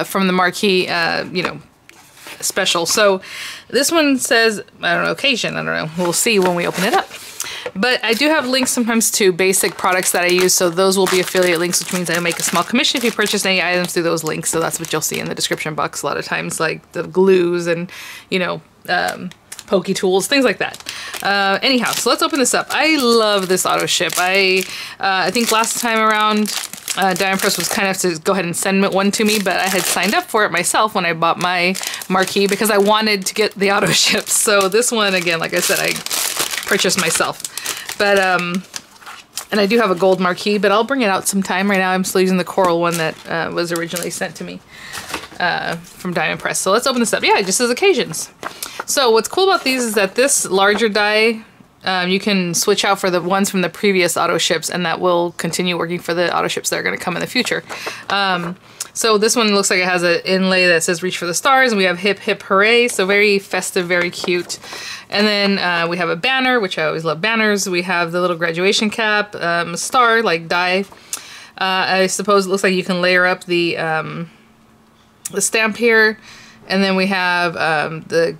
from the Marquise, you know, special. So this one says, I don't know, occasion, I don't know. We'll see when we open it up. But I do have links sometimes to basic products that I use, so those will be affiliate links, which means I make a small commission if you purchase any items through those links. So that's what you'll see in the description box a lot of times, like the glues and, you know, pokey tools, things like that. Anyhow, so let's open this up. I love this auto ship. I think last time around, Diamond Press was kind of to go ahead and send one to me, but I had signed up for it myself when I bought my Marquise because I wanted to get the auto ship. So this one, again, like I said, I purchased myself. But, and I do have a gold Marquise, but I'll bring it out sometime. Right now I'm still using the coral one that was originally sent to me from Diamond Press. So let's open this up. Yeah, just as occasions. So what's cool about these is that this larger die, you can switch out for the ones from the previous auto ships, and that will continue working for the auto ships that are going to come in the future. So this one looks like it has an inlay that says reach for the stars, and we have hip hip hooray, so very festive, very cute. And then we have a banner, which I always love banners. We have the little graduation cap, a star like die. I suppose it looks like you can layer up the stamp here, and then we have the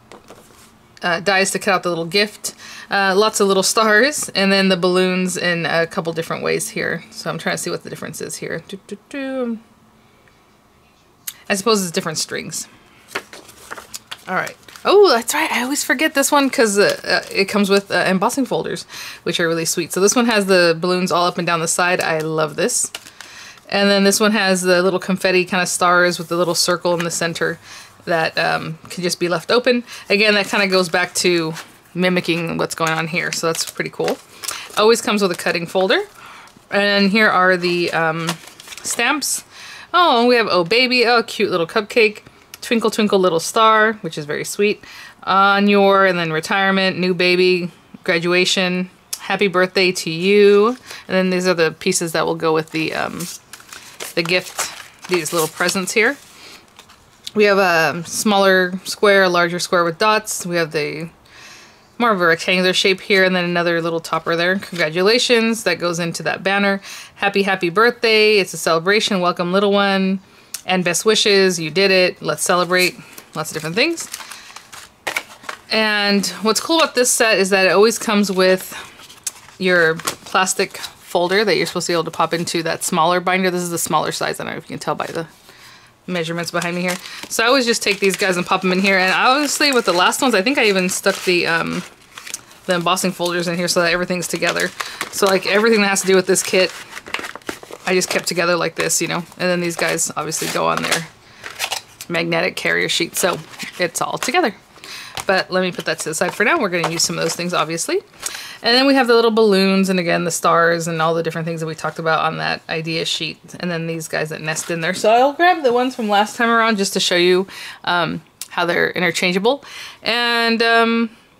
dies to cut out the little gift. Lots of little stars, and then the balloons in a couple different ways here. So I'm trying to see what the difference is here. I suppose it's different strings. All right. Oh, that's right. I always forget this one because it comes with embossing folders, which are really sweet. So this one has the balloons all up and down the side. I love this. And then this one has the little confetti kind of stars with the little circle in the center that can just be left open. Again, that kind of goes back to mimicking what's going on here, so that's pretty cool. Always comes with a cutting folder. And here are the stamps. Oh, we have oh baby, oh cute little cupcake, twinkle twinkle little star, which is very sweet, on your, and then retirement, new baby, graduation, happy birthday to you, and then these are the pieces that will go with the gift, these little presents here. We have a smaller square, a larger square with dots. We have the more of a rectangular shape here, and then another little topper there. Congratulations, that goes into that banner. Happy, happy birthday, it's a celebration, welcome little one, and best wishes, you did it, let's celebrate. Lots of different things. And what's cool about this set is that it always comes with your plastic folder that you're supposed to be able to pop into that smaller binder. This is the smaller size, I don't know if you can tell by the measurements behind me here. So I always just take these guys and pop them in here, and obviously with the last ones I think I even stuck the embossing folders in here so that everything's together. So like everything that has to do with this kit I just kept together like this, you know, and then these guys obviously go on their magnetic carrier sheet, so it's all together. But let me put that to the side for now. We're going to use some of those things obviously. And then we have the little balloons, and again the stars and all the different things that we talked about on that idea sheet, and then these guys that nest in there. So I'll grab the ones from last time around just to show you how they're interchangeable, and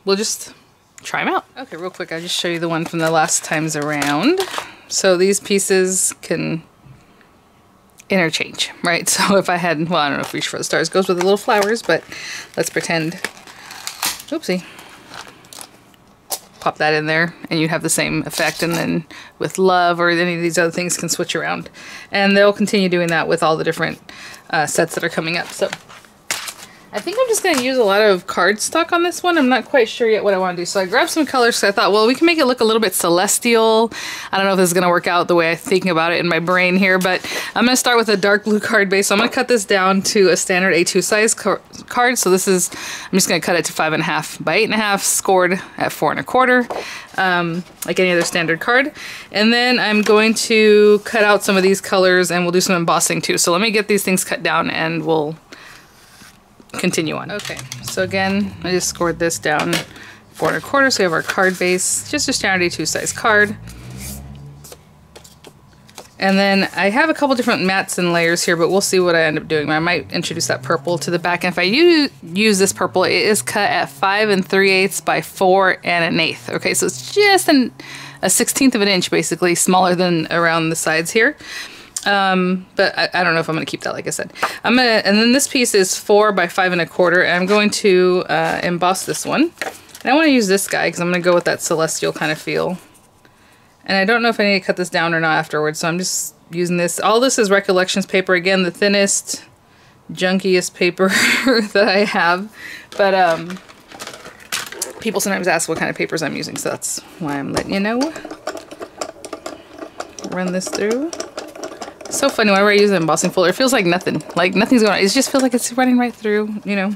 we'll just try them out. Okay, real quick, I'll just show you the one from the last times around. So these pieces can interchange, right? So if I had, well, I don't know if Reach for the Stars goes with the little flowers, but let's pretend, oopsie, pop that in there and you have the same effect, and then with Love or any of these other things can switch around, and they'll continue doing that with all the different sets that are coming up. So I think I'm just going to use a lot of cardstock on this one. I'm not quite sure yet what I want to do. So I grabbed some colors because I thought, well, we can make it look a little bit celestial. I don't know if this is going to work out the way I'm thinking about it in my brain here, but I'm going to start with a dark blue card base. So I'm going to cut this down to a standard A2 size card. So this is, I'm just going to cut it to 5.5 by 8.5, scored at 4 1/4, like any other standard card. And then I'm going to cut out some of these colors, and we'll do some embossing too. So let me get these things cut down and we'll continue on. Okay, so again, I just scored this down 4 1/4, so we have our card base, just a standard A2 size card. And then I have a couple different mats and layers here, but we'll see what I end up doing. I might introduce that purple to the back, and if I use this purple, it is cut at 5 3/8 by 4 1/8. Okay, so it's just a 1/16 of an inch, basically, smaller than around the sides here. But I don't know if I'm going to keep that, like I said. And then this piece is 4 by 5 1/4, and I'm going to emboss this one. And I want to use this guy because I'm going to go with that celestial kind of feel. And I don't know if I need to cut this down or not afterwards, so I'm just using this. All this is Recollections paper, again, the thinnest junkiest paper that I have. But people sometimes ask what kind of papers I'm using, so that's why I'm letting you know. Run this through. It's so funny whenever I use an embossing folder, it feels like nothing. Like nothing's going on. It just feels like it's running right through, you know.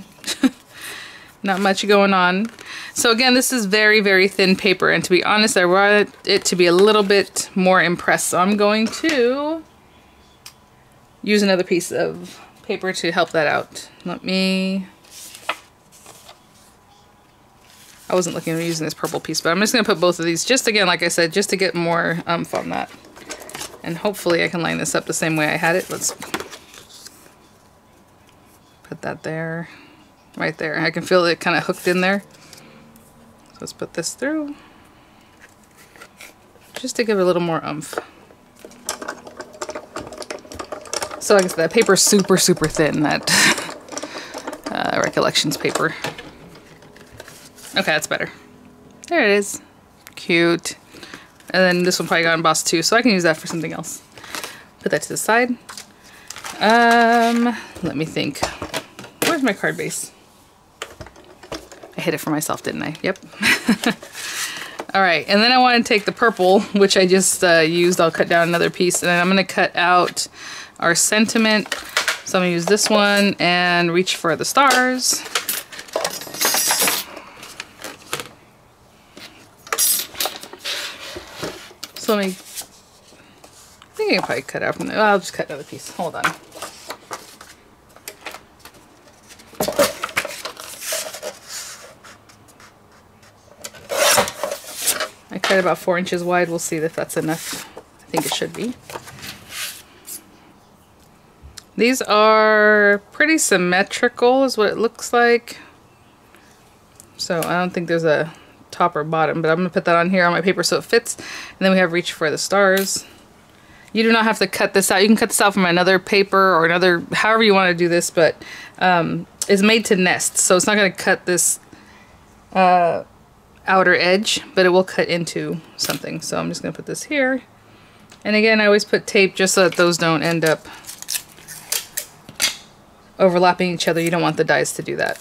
Not much going on. So again, this is very, very thin paper, and to be honest, I want it to be a little bit more impressed. So I'm going to use another piece of paper to help that out. I wasn't looking at using this purple piece, but I'm just going to put both of these, just again, like I said, just to get more oomph on that. And hopefully I can line this up the same way I had it. Let's put that there. Right there. I can feel it kind of hooked in there. So let's put this through. Just to give it a little more oomph. So like I said, that paper's super, super thin, that Recollections paper. Okay, that's better. There it is. Cute. And then this one probably got embossed too, so I can use that for something else. Put that to the side. Let me think. Where's my card base? I hid it for myself, didn't I? Yep. All right, and then I want to take the purple, which I just used. I'll cut down another piece, and then I'm going to cut out our sentiment. So I'm going to use this one and reach for the stars. So let me, I think I can probably cut out from there. I'll just cut another piece. Hold on. I cut about 4 inches wide. We'll see if that's enough. I think it should be. These are pretty symmetrical is what it looks like. So I don't think there's a top or bottom, but I'm going to put that on here on my paper so it fits. And then we have Reach for the Stars. You do not have to cut this out. You can cut this out from another paper or another, however you want to do this, but it's made to nest. So it's not going to cut this outer edge, but it will cut into something. So I'm just going to put this here. And again, I always put tape just so that those don't end up overlapping each other. You don't want the dies to do that.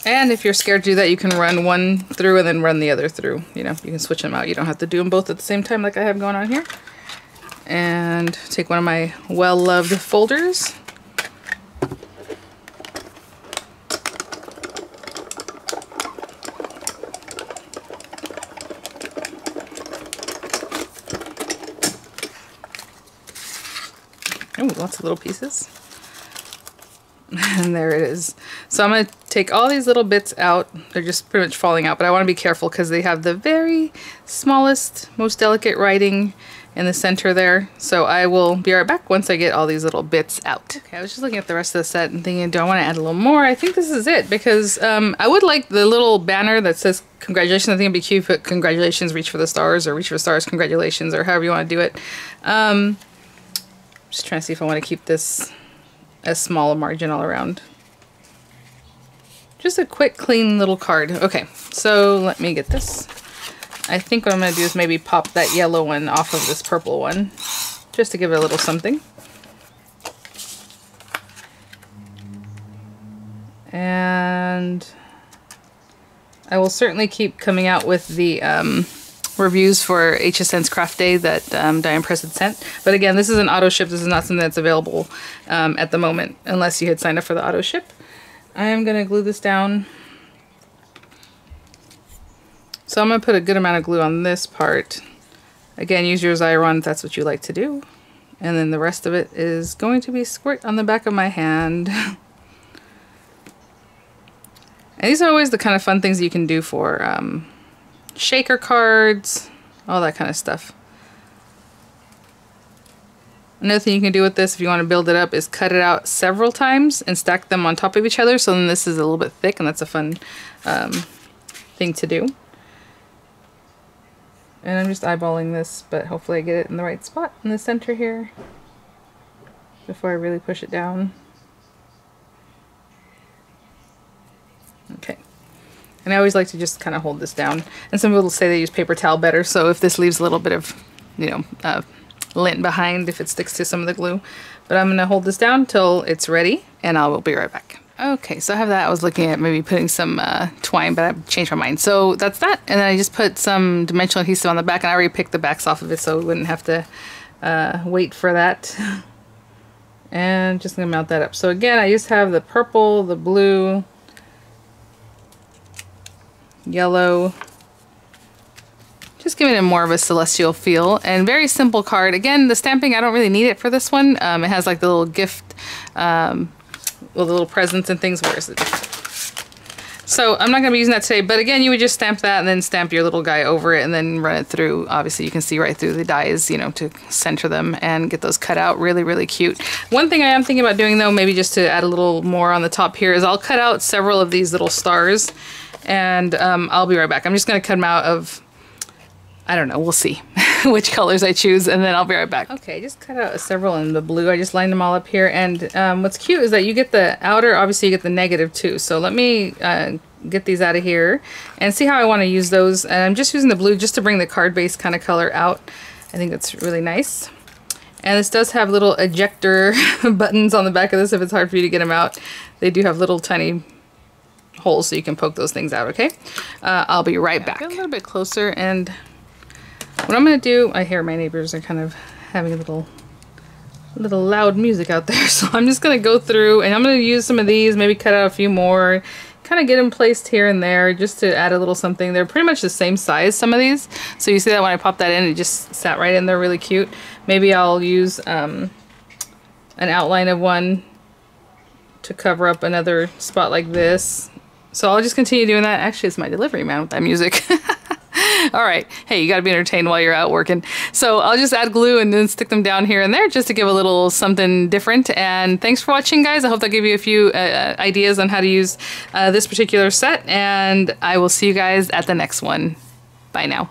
And if you're scared to do that, you can run one through and then run the other through. You know, you can switch them out. You don't have to do them both at the same time like I have going on here. And take one of my well-loved folders. Oh, lots of little pieces. And there it is. So I'm going to take all these little bits out. They're just pretty much falling out, but I want to be careful because they have the very smallest, most delicate writing in the center there. So I will be right back once I get all these little bits out. Okay, I was just looking at the rest of the set and thinking, do I want to add a little more? I think this is it because I would like the little banner that says congratulations. I think it'd be cute, but congratulations, Reach for the Stars, or Reach for the Stars, congratulations, or however you want to do it. Just trying to see if I want to keep this as small a margin all around. Just a quick, clean little card. Okay, so let me get this. I think what I'm going to do is maybe pop that yellow one off of this purple one, just to give it a little something. And I will certainly keep coming out with the reviews for HSN's Craft Day that Diane Press had sent. But again, this is an auto ship. This is not something that's available at the moment, unless you had signed up for the auto ship. I am going to glue this down. So I'm going to put a good amount of glue on this part. Again, use your Xyron if that's what you like to do. And then the rest of it is going to be squirt on the back of my hand. And these are always the kind of fun things you can do for shaker cards, all that kind of stuff. Another thing you can do with this if you want to build it up is cut it out several times and stack them on top of each other, so then this is a little bit thick, and that's a fun thing to do. And I'm just eyeballing this, but hopefully I get it in the right spot in the center here before I really push it down. Okay. And I always like to just kind of hold this down. And some people say they use paper towel better, so if this leaves a little bit of, you know, lint behind if it sticks to some of the glue. But I'm gonna hold this down till it's ready and I will be right back. Okay, so I have that. I was looking at maybe putting some twine, but I changed my mind. So that's that. And then I just put some dimensional adhesive on the back, and I already picked the backs off of it so we wouldn't have to wait for that. And just gonna mount that up. So again, I just have the purple, the blue, yellow, just giving it more of a celestial feel, and very simple card. Again, the stamping, I don't really need it for this one. It has like the little gift, with the little presents and things. Where is it? So I'm not going to be using that today, but again, you would just stamp that and then stamp your little guy over it and then run it through. Obviously, you can see right through the dies, you know, to center them and get those cut out. Really, really cute. One thing I am thinking about doing, though, maybe just to add a little more on the top here, is I'll cut out several of these little stars, and I'll be right back. I'm just going to cut them out of, I don't know, we'll see which colors I choose, and then I'll be right back. Okay, I just cut out several in the blue. I just lined them all up here, and what's cute is that you get the outer, obviously you get the negative too. So let me get these out of here and see how I want to use those. And I'm just using the blue just to bring the card base kind of color out. I think that's really nice. And this does have little ejector buttons on the back of this if it's hard for you to get them out. They do have little tiny holes so you can poke those things out, okay? I'll be right back. Get a little bit closer, and what I'm going to do, I hear my neighbors are kind of having a little loud music out there, so I'm just going to go through and I'm going to use some of these, maybe cut out a few more, kind of get them placed here and there just to add a little something. They're pretty much the same size, some of these, so you see that when I pop that in, it just sat right in there, really cute. Maybe I'll use an outline of one to cover up another spot like this. So I'll just continue doing that. Actually, it's my delivery man with that music. All right. Hey, you got to be entertained while you're out working. So I'll just add glue and then stick them down here and there just to give a little something different. And thanks for watching, guys. I hope that gave you a few ideas on how to use this particular set. And I will see you guys at the next one. Bye now.